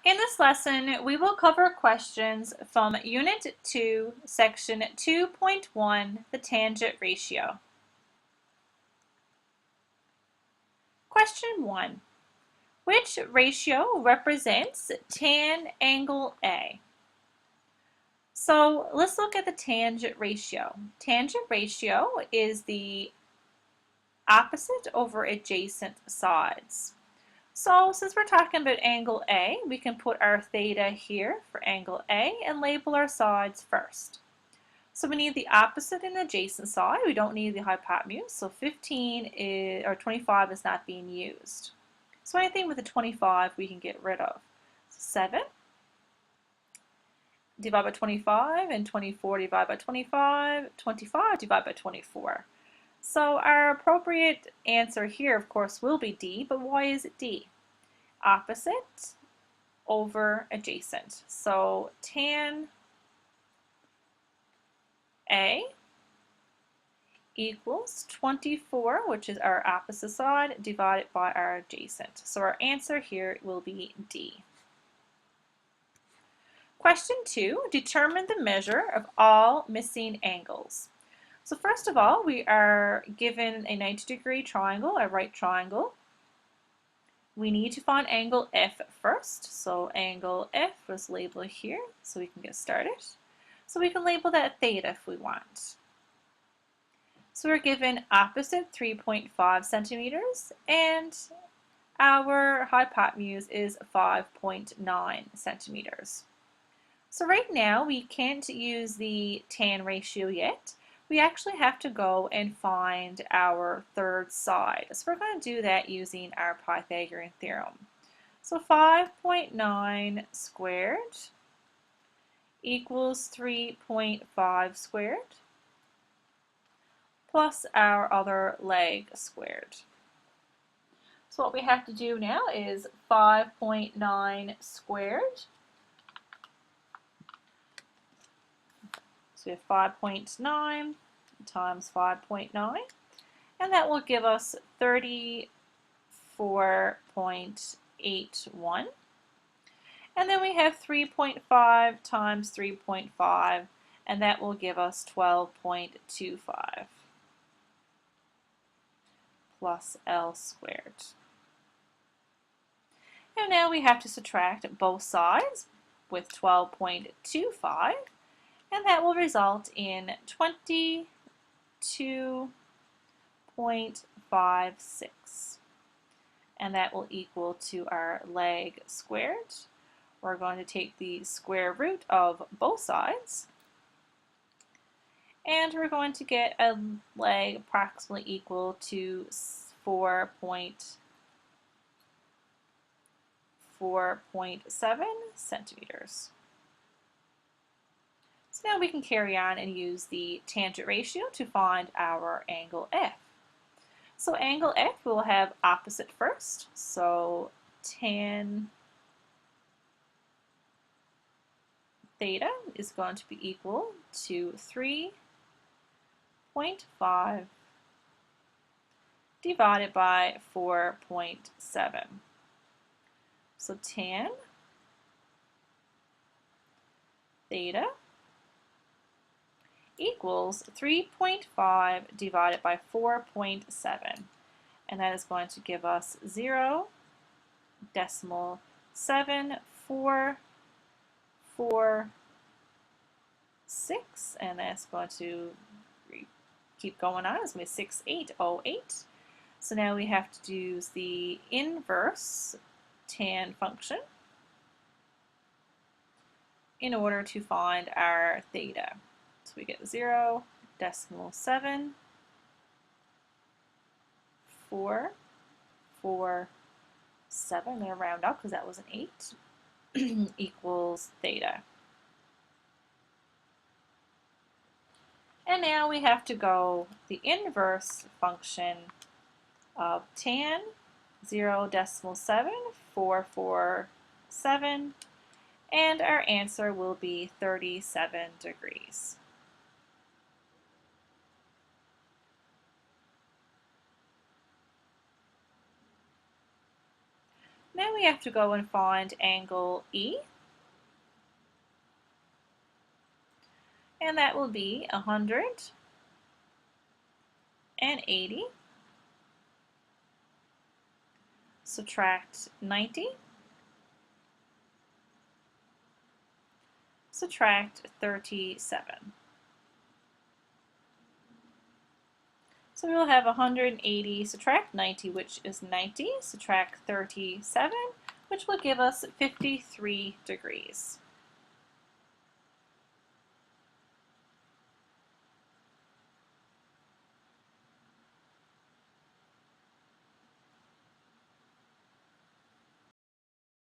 In this lesson, we will cover questions from Unit 2, Section 2.1, the tangent ratio. Question 1. Which ratio represents tan angle A? So let's look at the tangent ratio. Tangent ratio is the opposite over adjacent sides. So since we're talking about angle A, we can put our theta here for angle A and label our sides first. So we need the opposite and adjacent side. We don't need the hypotenuse. So 25 is not being used. So anything with a 25 we can get rid of. 7 divided by 25 and 24 divided by 25, 25 divided by 24. So our appropriate answer here, of course, will be D, but why is it D? Opposite over adjacent. So tan A equals 24, which is our opposite side, divided by our adjacent. So our answer here will be D. Question 2, determine the measure of all missing angles. So first of all, we are given a 90-degree triangle, a right triangle. We need to find angle F first. So angle F is labeled here, so we can get started. So we can label that theta if we want. So we're given opposite 3.5 centimeters and our hypotenuse is 5.9 centimeters. So right now we can't use the tan ratio yet. We actually have to go and find our third side. So we're going to do that using our Pythagorean Theorem. So 5.9 squared equals 3.5 squared plus our other leg squared. So what we have to do now is 5.9 squared. So we have 5.9 times 5.9, and that will give us 34.81. And then we have 3.5 times 3.5, and that will give us 12.25 plus L squared. And now we have to subtract both sides with 12.25. And that will result in 22.56. And that will equal to our leg squared. We're going to take the square root of both sides. And we're going to get a leg approximately equal to 4.7 centimeters. So now we can carry on and use the tangent ratio to find our angle F. So angle F will have opposite first. So tan theta is going to be equal to 3.5 divided by 4.7. So tan theta equals 3.5 divided by 4.7, and that is going to give us 0.7446, and that's going to keep going on. It's going to be 6808. So now we have to use the inverse tan function in order to find our theta. So we get 0.7447 I'm going to round up because that was an 8 equals theta. And now we have to go the inverse function of tan 0.7447, and our answer will be 37 degrees. Now we have to go and find angle E. And that will be 180. Subtract 90. Subtract 37. So we will have 180 subtract 90, which is 90, subtract 37, which will give us 53 degrees.